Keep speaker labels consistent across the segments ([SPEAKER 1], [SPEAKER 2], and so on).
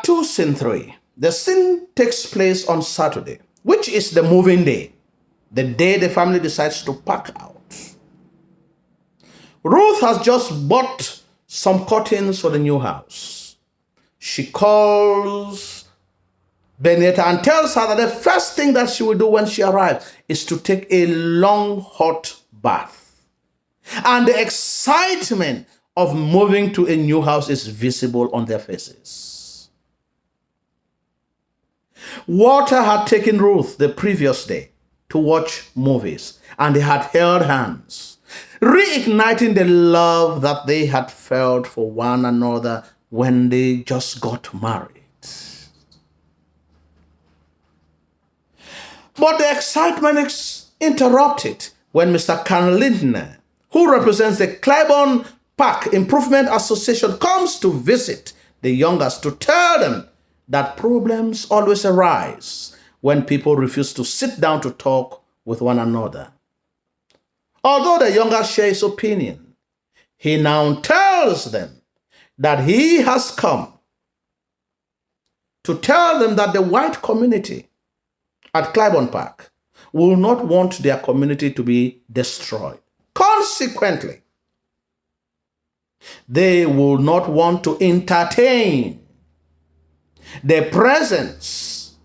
[SPEAKER 1] 2, scene 3. The scene takes place on Saturday, which is the moving day, the day the family decides to pack out. Ruth has just bought some curtains for the new house. She calls Benita and tells her that the first thing that she will do when she arrives is to take a long hot bath. And the excitement of moving to a new house is visible on their faces. Walter had taken Ruth the previous day to watch movies, and they had held hands, reigniting the love that they had felt for one another when they just got married. But the excitement is interrupted when Mr. Lindner, who represents the Claiborne Park Improvement Association, comes to visit the youngers to tell them that problems always arise when people refuse to sit down to talk with one another. Although the younger share his opinion, he now tells them that he has come to tell them that the white community at Claiborne Park will not want their community to be destroyed. Consequently, they will not want to entertain the presence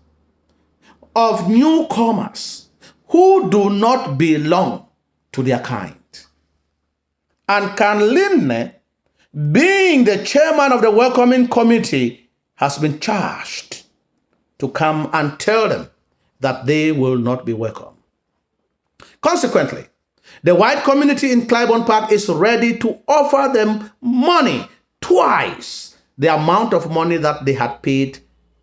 [SPEAKER 1] of newcomers who do not belong to their kind. And Lindner, being the chairman of the welcoming committee, has been charged to come and tell them that they will not be welcome. Consequently, the white community in Claiborne Park is ready to offer them money, twice the amount of money that they had paid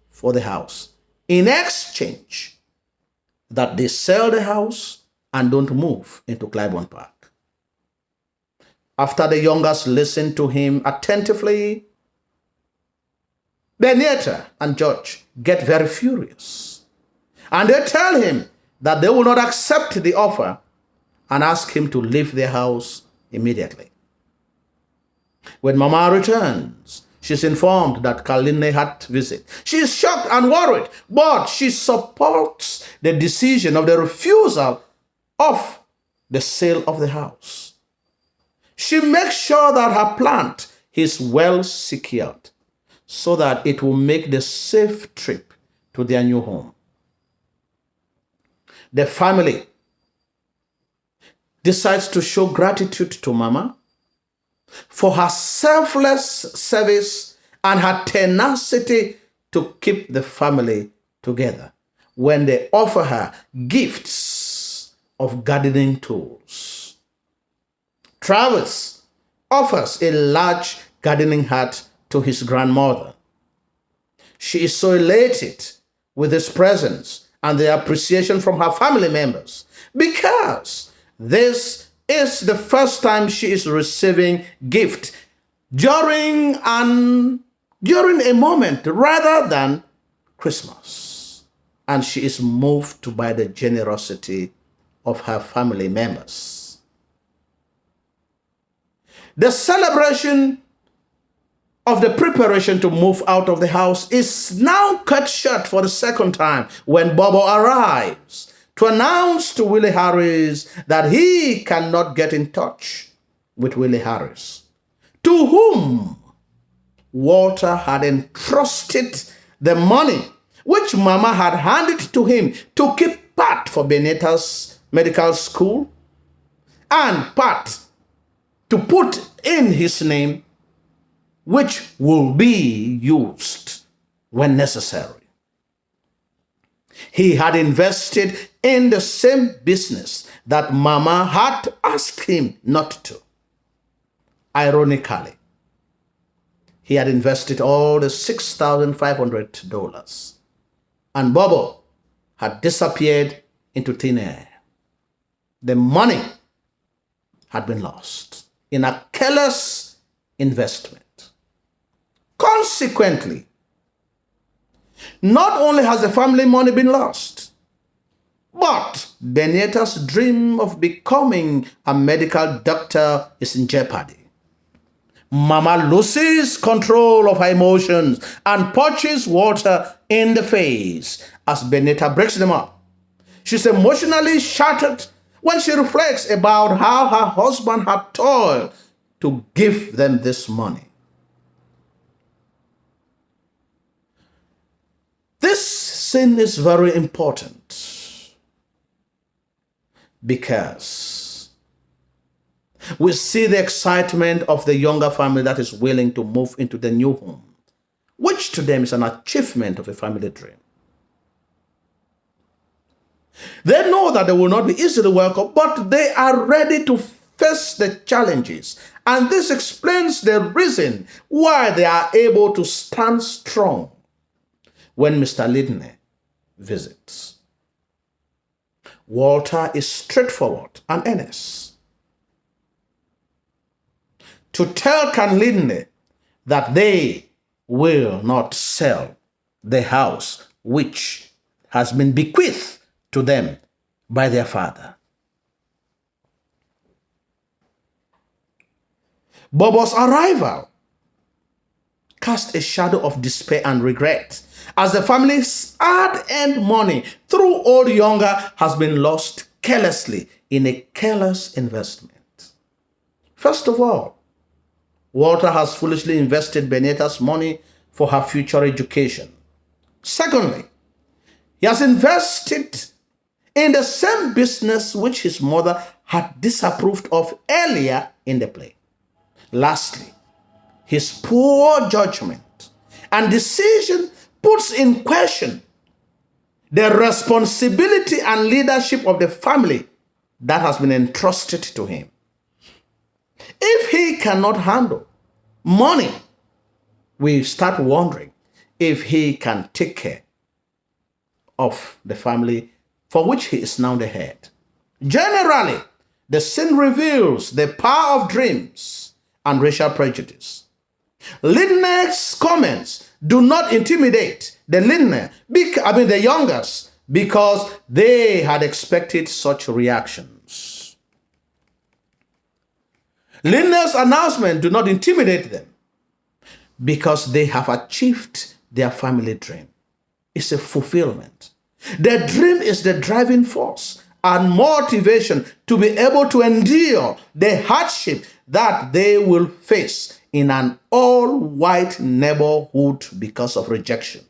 [SPEAKER 1] for the house, in exchange that they sell the house and don't move into Claiborne Park. After the youngers listen to him attentively, Benita and George get very furious, and they tell him that they will not accept the offer and ask him to leave their house immediately. When Mama returns, she's informed that Lindner had visited. She is shocked and worried, but she supports the decision of the refusal of the sale of the house. She makes sure that her plant is well secured so that it will make the safe trip to their new home. The family decides to show gratitude to Mama for her selfless service and her tenacity to keep the family together when they offer her gifts of gardening tools. Travis offers a large gardening hat to his grandmother. She is so elated with his presence and the appreciation from her family members because this is the first time she is receiving gift during a moment rather than Christmas. And she is moved by the generosity of her family members. The celebration of the preparation to move out of the house is now cut short for the second time when Bobo arrives to announce to Willie Harris that he cannot get in touch with Willie Harris, to whom Walter had entrusted the money which Mama had handed to him to keep part for Benita's medical school and part to put in his name, which will be used when necessary. He had invested in the same business that Mama had asked him not to. Ironically, he had invested all the $6,500, and Bobo had disappeared into thin air. The money had been lost in a careless investment. Consequently, not only has the family money been lost, but Benita's dream of becoming a medical doctor is in jeopardy. Mama loses control of her emotions and punches Walter in the face as Benita breaks them up. She's emotionally shattered when she reflects about how her husband had toiled to give them this money. This scene is very important because we see the excitement of the younger family that is willing to move into the new home, which to them is an achievement of a family dream. They know that they will not be easily welcomed, but they are ready to face the challenges. And this explains the reason why they are able to stand strong when Mr. Lindner visits. Walter is straightforward and earnest. To tell Can Lindner that they will not sell the house which has been bequeathed to them by their father. Bobo's arrival cast a shadow of despair and regret as the family's hard-earned money through old younger has been lost carelessly in a careless investment. First of all, Walter has foolishly invested Benita's money for her future education. Secondly, he has invested in the same business which his mother had disapproved of earlier in the play. Lastly, his poor judgment and decision puts in question the responsibility and leadership of the family that has been entrusted to him. If he cannot handle money, we start wondering if he can take care of the family for which he is now the head. Generally, the scene reveals the power of dreams and racial prejudice. Lindner's comments do not intimidate the youngers, because they had expected such reactions. Lindner's announcement do not intimidate them because they have achieved their family dream. It's a fulfillment. The dream is the driving force and motivation to be able to endure the hardship that they will face in an all-white neighborhood because of rejection.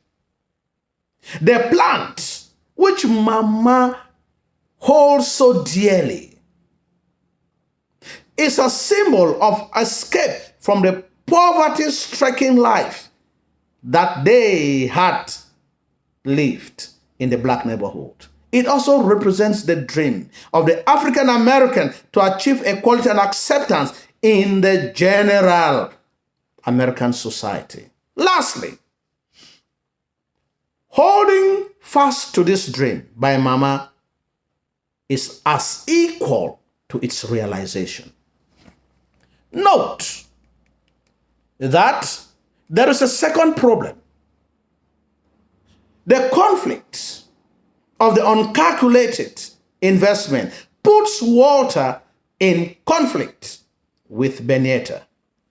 [SPEAKER 1] The plant which Mama holds so dearly is a symbol of escape from the poverty-stricken life that they had lived in the black neighborhood. It also represents the dream of the African American to achieve equality and acceptance in the general American society. Lastly, holding fast to this dream by Mama is as equal to its realization. Note that there is a second problem. The conflict of the uncalculated investment puts Walter in conflict with Benita.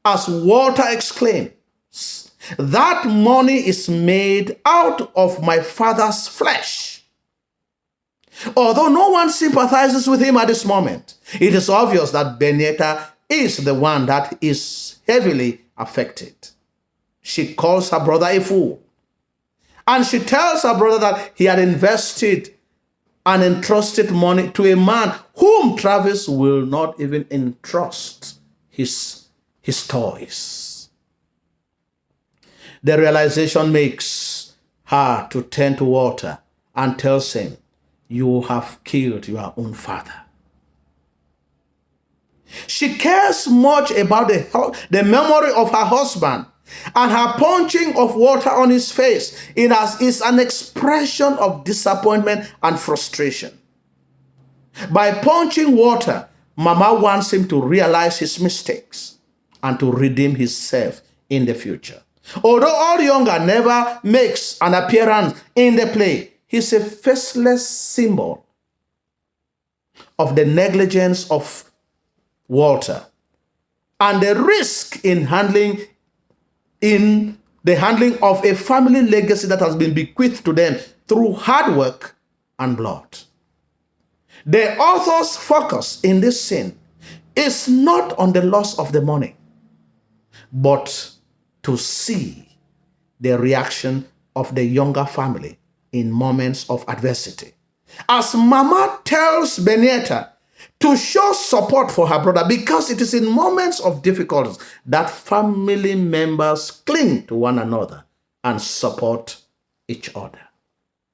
[SPEAKER 1] As Walter exclaims, "That money is made out of my father's flesh." Although no one sympathizes with him at this moment, it is obvious that Benita is the one that is heavily affected. She calls her brother a fool, and she tells her brother that he had invested and entrusted money to a man whom Travis will not even entrust his toys. The realization makes her to turn to Walter and tells him, "You have killed your own father." She cares much about the memory of her husband, and her punching of Walter on his face is an expression of disappointment and frustration. By punching Walter, Mama wants him to realize his mistakes and to redeem himself in the future. Although All Younger never makes an appearance in the play, he's a faceless symbol of the negligence of Walter and the risk in the handling of a family legacy that has been bequeathed to them through hard work and blood. The author's focus in this scene is not on the loss of the money, but to see the reaction of the younger family in moments of adversity. As Mama tells Benietta to show support for her brother, because it is in moments of difficulties that family members cling to one another and support each other.